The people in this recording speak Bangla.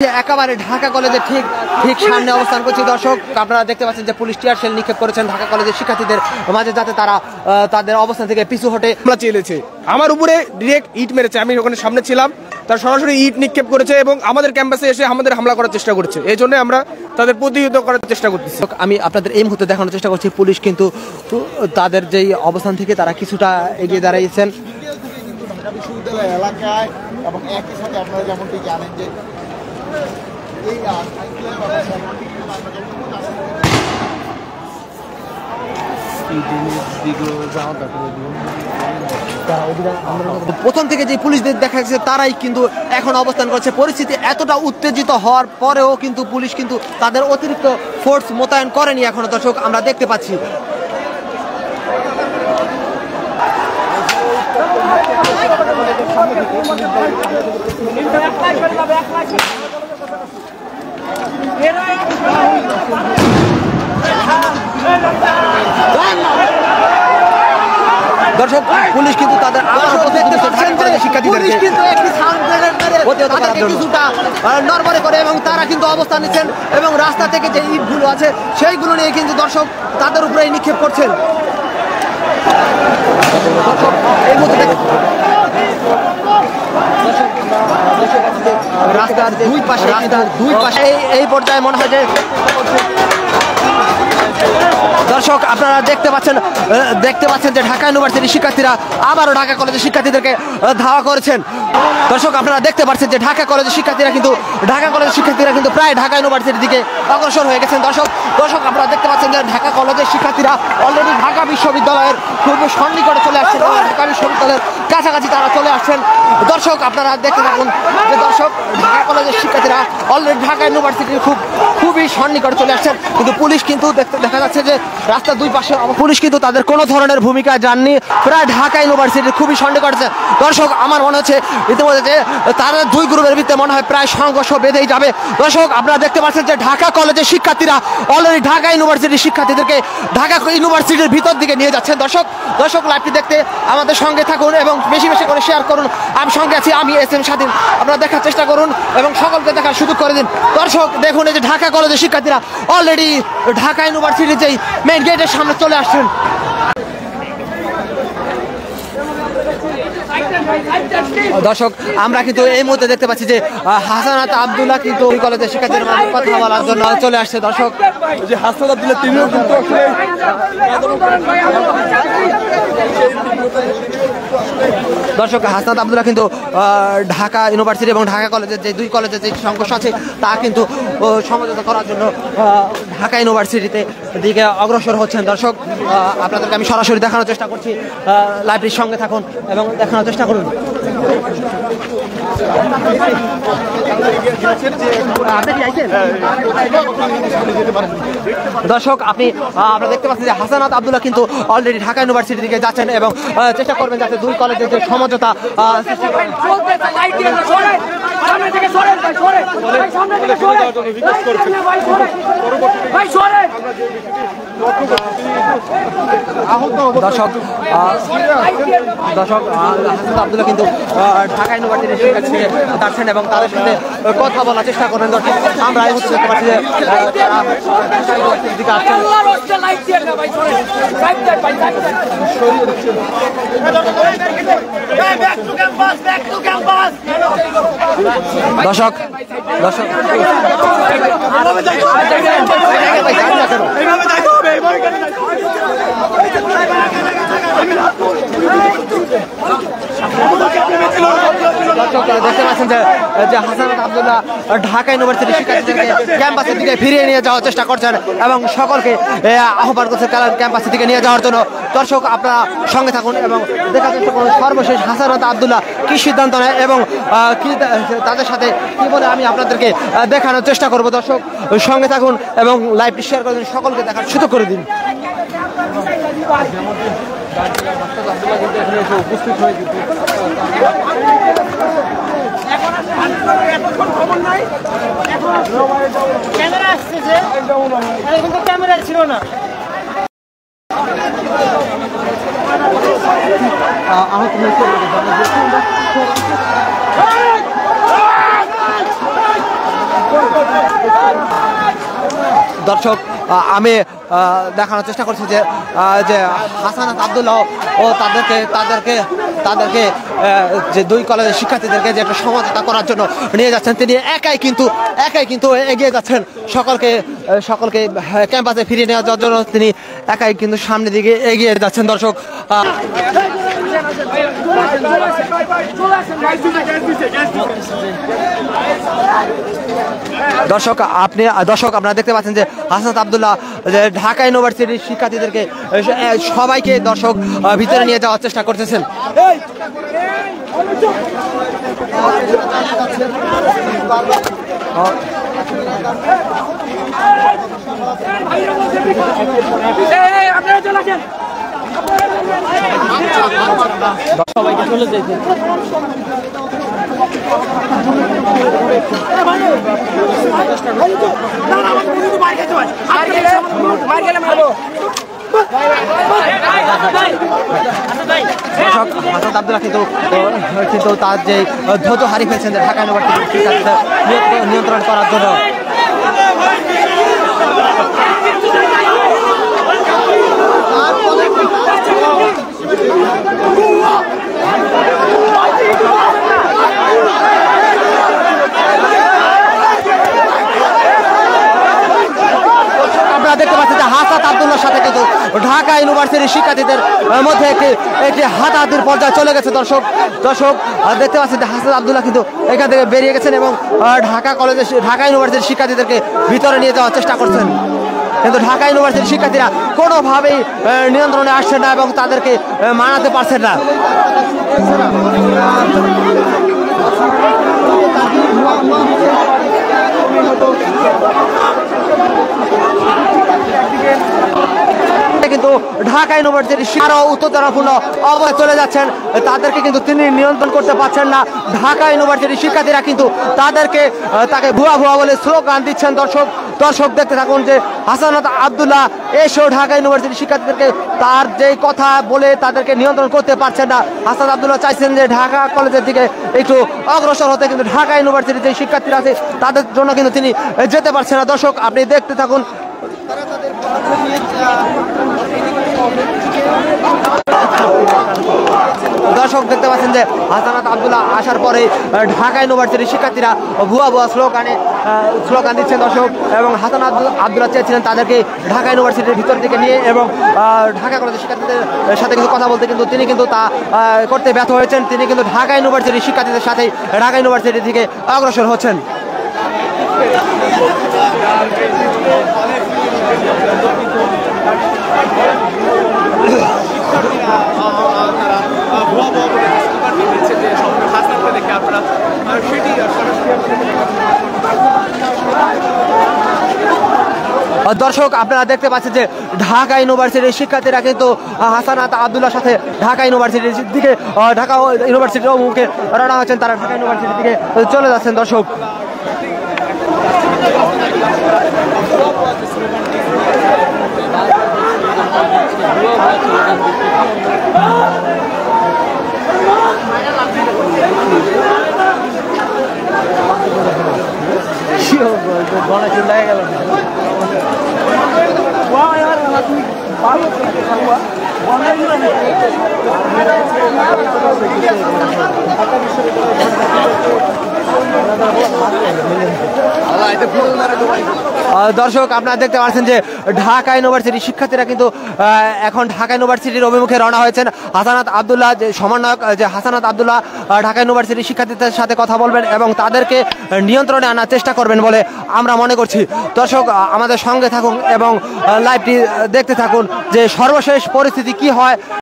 একেবারে ঢাকা কলেজের ঠিক ঠিক সামনে অবস্থান করছি দর্শক। আপনারা দেখতে পাচ্ছেন যে পুলিশ টিয়ার শেল নিক্ষেপ করেছেন ঢাকা কলেজের শিক্ষার্থীদের মাঝে, যাতে তারা তাদের অবস্থান থেকে পিছু হটে। চেয়েছে আমার উপরে ডিরেক্ট ইট মেরেছে, আমি ওখানে সামনে ছিলাম, তার সরাসরি ইট নিক্ষেপ করেছে এবং আমাদের ক্যাম্পাসে এসে আমাদের হামলা করার চেষ্টা করছে। এই জন্য আমরা তাদের প্রতিহত করার চেষ্টা করতেছি। আমি আপনাদের এই মুহূর্তে দেখানোর চেষ্টা করছি পুলিশ কিন্তু তাদের যেই অবস্থান থেকে তারা কিছুটা এগিয়ে দাঁড়িয়েছেন। বিশ্ববিদ্যালয় এলাকায় এবং একই সাথে আপনারা যেমনটি জানেন যে প্রথম থেকে যে পুলিশদের দেখা যাচ্ছে তারাই কিন্তু এখন অবস্থান করছে। পরিস্থিতি এতটা উত্তেজিত হওয়ার পরেও কিন্তু পুলিশ কিন্তু তাদের অতিরিক্ত ফোর্স মোতায়েন করেনি এখনো দর্শক, আমরা দেখতে পাচ্ছি। দর্শক পুলিশ কিন্তু তাদের কিছুটা নড়বড়ে করে এবং তারা কিন্তু অবস্থান নিচ্ছেন এবং রাস্তা থেকে যে ইটগুলো আছে সেইগুলো নিয়ে কিন্তু দর্শক তাদের উপরে নিক্ষেপ করছেন। রাস্তার দুই পাশে এই পর্যায়ে মনে হয় যে দর্শক আপনারা দেখতে পাচ্ছেন যে ঢাকা ইউনিভার্সিটির শিক্ষার্থীরা আবারও ঢাকা কলেজের শিক্ষার্থীদেরকে ধাওয়া করেছেন। দর্শক আপনারা দেখতে পাচ্ছেন যে ঢাকা কলেজের শিক্ষার্থীরা কিন্তু প্রায় ঢাকা ইউনিভার্সিটির দিকে অগ্রসর হয়ে গেছেন। দর্শক আপনারা দেখতে পাচ্ছেন যে ঢাকা কলেজের শিক্ষার্থীরা অলরেডি ঢাকা বিশ্ববিদ্যালয়ের খুব সন্নিকটে চলে আসছেন, ঢাকা বিশ্ববিদ্যালয়ের কাছাকাছি তারা চলে আসছেন। দর্শক আপনারা দেখতে থাকুন যে দর্শক ঢাকা কলেজের শিক্ষার্থীরা অলরেডি ঢাকা ইউনিভার্সিটির খুবই সন্নিকটে চলে আসছেন, কিন্তু পুলিশ কিন্তু দেখা যাচ্ছে যে রাস্তার দুই পাশে পুলিশ কিন্তু তাদের কোনো ধরনের ভূমিকা জাননি, প্রায় ঢাকা ইউনিভার্সিটির খুবই সন্নিকটে। দর্শক আমার মনে হচ্ছে ইতিমধ্যে যে তারা দুই গ্রুপের ভিতরে মনে হয় প্রায় সংঘর্ষ বেঁধেই যাবে। দর্শক আপনারা দেখতে পাচ্ছেন যে ঢাকা কলেজের শিক্ষার্থীরা অলরেডি ঢাকা ইউনিভার্সিটির শিক্ষার্থীদেরকে ঢাকা ইউনিভার্সিটির ভিতর দিকে নিয়ে যাচ্ছেন। দর্শক লাইভটি দেখতে আমাদের সঙ্গে থাকুন এবং বেশি বেশি করে শেয়ার করুন। আমি সঙ্গে আছি, আমি SM স্বাধীন। আপনারা দেখার চেষ্টা করুন এবং সকলকে দেখার সুযোগ করে দিন। দর্শক দেখুন এই যে ঢাকা কলেজের শিক্ষার্থীরা অলরেডি ঢাকা ইউনিভার্সিটির যেই মেইন গেটের সামনে চলে আসছেন। দর্শক আমরা কিন্তু এই মুহূর্তে দেখতে পাচ্ছি যে হাসানাত আব্দুল্লাহ কিন্তু ওই কলেজের শিক্ষার্থীদের কথা বলার জন্য চলে আসছে। দর্শক যে হাসানাত আব্দুল্লাহ তিনিও কিন্তু দর্শক হাসানাত আব্দুল্লাহ কিন্তু ঢাকা ইউনিভার্সিটি এবং ঢাকা কলেজের যে দুই কলেজের যে সংঘর্ষ আছে তা কিন্তু সমঝোতা করার জন্য ঢাকা ইউনিভার্সিটিতে দিকে অগ্রসর হচ্ছেন। দর্শক আপনাদেরকে আমি সরাসরি দেখানোর চেষ্টা করছি, লাইব্রেরির সঙ্গে থাকুন এবং দেখানোর চেষ্টা করুন। দর্শক আপনারা দেখতে পাচ্ছেন যে হাসানাত আব্দুল্লাহ কিন্তু অলরেডি ঢাকা ইউনিভার্সিটির দিকে যাচ্ছেন এবং চেষ্টা করবেন যাতে দুই কলেজের যে সমঝোতা দর্শক হাসানাত আব্দুল্লাহ কিন্তু ঢাকা ইউনিভার্সিটির শিক্ষার্থীকে যাচ্ছেন এবং তাদের সাথে কথা বলার চেষ্টা করেন। দর্শক আমরা এই মুহূর্তে দেখতে পাচ্ছি যে দিকে আসছেন। দর্শক দেখতে পাচ্ছেন যে হাসানাত আব্দুল্লাহ ঢাকা ইউনিভার্সিটির শিক্ষার্থীদেরকে ক্যাম্পাসের দিকে ফিরিয়ে নিয়ে যাওয়ার চেষ্টা করছেন এবং সকলকে আহ্বান করছেন ক্যাম্পাসের দিকে নিয়ে যাওয়ার জন্য। দর্শক আপনারা সঙ্গে থাকুন এবং দেখার চেষ্টা করুন সর্বশেষ হাসানাত আব্দুল্লাহ কি সিদ্ধান্ত নেয় এবং কি তাদের সাথে কি বলে আমি আপনাদেরকে দেখানোর চেষ্টা করব। দর্শক সঙ্গে থাকুন এবং লাইভটি শেয়ার করে দিন, সকলকে দেখার সুযোগ করে দিন। উপস্থিত হয়ে ক্যামেরা আসছে যে ক্যামেরা ছিল না। আহত হয়েছে। দর্শক আমি দেখানোর চেষ্টা করছি যে হাসানাত আব্দুল্লাহ ও তাদেরকে যে দুই কলেজের শিক্ষার্থীদেরকে যে একটা সমঝোতা করার জন্য নিয়ে যাচ্ছেন, তিনি একাই কিন্তু এগিয়ে যাচ্ছেন সকলকে ক্যাম্পাসে ফিরিয়ে নেওয়ার জন্য। তিনি একাই কিন্তু সামনের দিকে এগিয়ে যাচ্ছেন। দর্শক আপনারা দেখতে পাচ্ছেন যে হাসানাত আব্দুল্লাহ ঢাকা ইউনিভার্সিটির শিক্ষার্থীদেরকে সবাইকে দর্শক ভিতরে নিয়ে যাওয়ার চেষ্টা করতেছেন। সবাইকে চলে যেতে হাসানাত আব্দুল্লাহ কিন্তু তার যে ধৈর্য হারিয়ে ফেলছেন যে ঢাকা ইউনিভার্সিটির নিয়ন্ত্রণ করার জন্য। আপনারা দেখতে পাচ্ছেন যে হাসানাত আব্দুল্লাহর সাথে কিন্তু ঢাকা ইউনিভার্সিটির শিক্ষার্থীদের মধ্যে একটি হাতাহাতির পর্যায়ে চলে গেছে। দর্শক দেখতে পাচ্ছেন যে হাসানাত আব্দুল্লাহ কিন্তু এখান থেকে বেরিয়ে গেছেন এবং ঢাকা ইউনিভার্সিটির শিক্ষার্থীদেরকে ভিতরে নিয়ে যাওয়ার চেষ্টা করছেন, কিন্তু ঢাকা ইউনিভার্সিটির শিক্ষার্থীরা কোনোভাবেই নিয়ন্ত্রণে আসছেন না এবং তাদেরকে মানাতে পারছেন না। কিন্তু ঢাকা ইউনিভার্সিটির আরো উত্তেজনাপূর্ণ অবস্থায় চলে যাচ্ছেন, তাদেরকে কিন্তু তিনি নিয়ন্ত্রণ করতে পারছেন না। ঢাকা ইউনিভার্সিটির শিক্ষার্থীরা কিন্তু তাকে ভুয়া বলে স্লোগান দিচ্ছেন। দর্শক দেখতে থাকুন যে হাসানাত আব্দুল্লাহ এসেও ঢাকা ইউনিভার্সিটির শিক্ষার্থীদেরকে তার যেই কথা বলে তাদেরকে নিয়ন্ত্রণ করতে পারছেন না। হাসানাত আব্দুল্লাহ চাইছেন যে ঢাকা কলেজের দিকে একটু অগ্রসর হতে, কিন্তু ঢাকা ইউনিভার্সিটির যে শিক্ষার্থীরা আছে তাদের জন্য কিন্তু তিনি যেতে পারছেন না। দর্শক আপনি দেখতে থাকুন। দর্শক দেখতে পাচ্ছেন যে হাসানাত আব্দুল্লাহ আসার পরে ঢাকা ইউনিভার্সিটির শিক্ষার্থীরা ভুয়া স্লোগান দিচ্ছেন। দর্শক এবং হাসানাত আব্দুল্লাহ চেয়েছিলেন তাদেরকে ঢাকা ইউনিভার্সিটির ভিতর দিকে নিয়ে এবং ঢাকা কলেজের শিক্ষার্থীদের সাথে কিন্তু কথা বলতে, কিন্তু তিনি কিন্তু তা করতে ব্যর্থ হয়েছেন। তিনি কিন্তু ঢাকা ইউনিভার্সিটির শিক্ষার্থীদের সাথে ঢাকা ইউনিভার্সিটির দিকে অগ্রসর হচ্ছেন। দর্শক আপনারা দেখতে পাচ্ছেন যে ঢাকা ইউনিভার্সিটির শিক্ষার্থীরা কিন্তু হাসানাত আব্দুল্লাহর সাথে ঢাকা ইউনিভার্সিটির দিকে ঢাকা ইউনিভার্সিটির মুখে রওনা হচ্ছেন, তারা ঢাকা ইউনিভার্সিটির দিকে চলে যাচ্ছেন। দর্শক গলা চিল্লায় গেল দর্শক আপনারা দেখতে পাচ্ছেন যে ঢাকা ইউনিভার্সিটির শিক্ষার্থীরা কিন্তু এখন ঢাকা ইউনিভার্সিটির অভিমুখে রওনা হয়েছেন। হাসানাত আব্দুল্লাহ যে সমন্বয়ক যে হাসানাত আব্দুল্লাহ ঢাকা ইউনিভার্সিটির শিক্ষার্থীদের সাথে কথা বলবেন এবং তাদেরকে নিয়ন্ত্রণে আনার চেষ্টা করবেন বলে আমরা মনে করছি। দর্শক আমাদের সঙ্গে থাকুন এবং লাইভটি দেখতে থাকুন যে সর্বশেষ পরিস্থিতি কি হয়।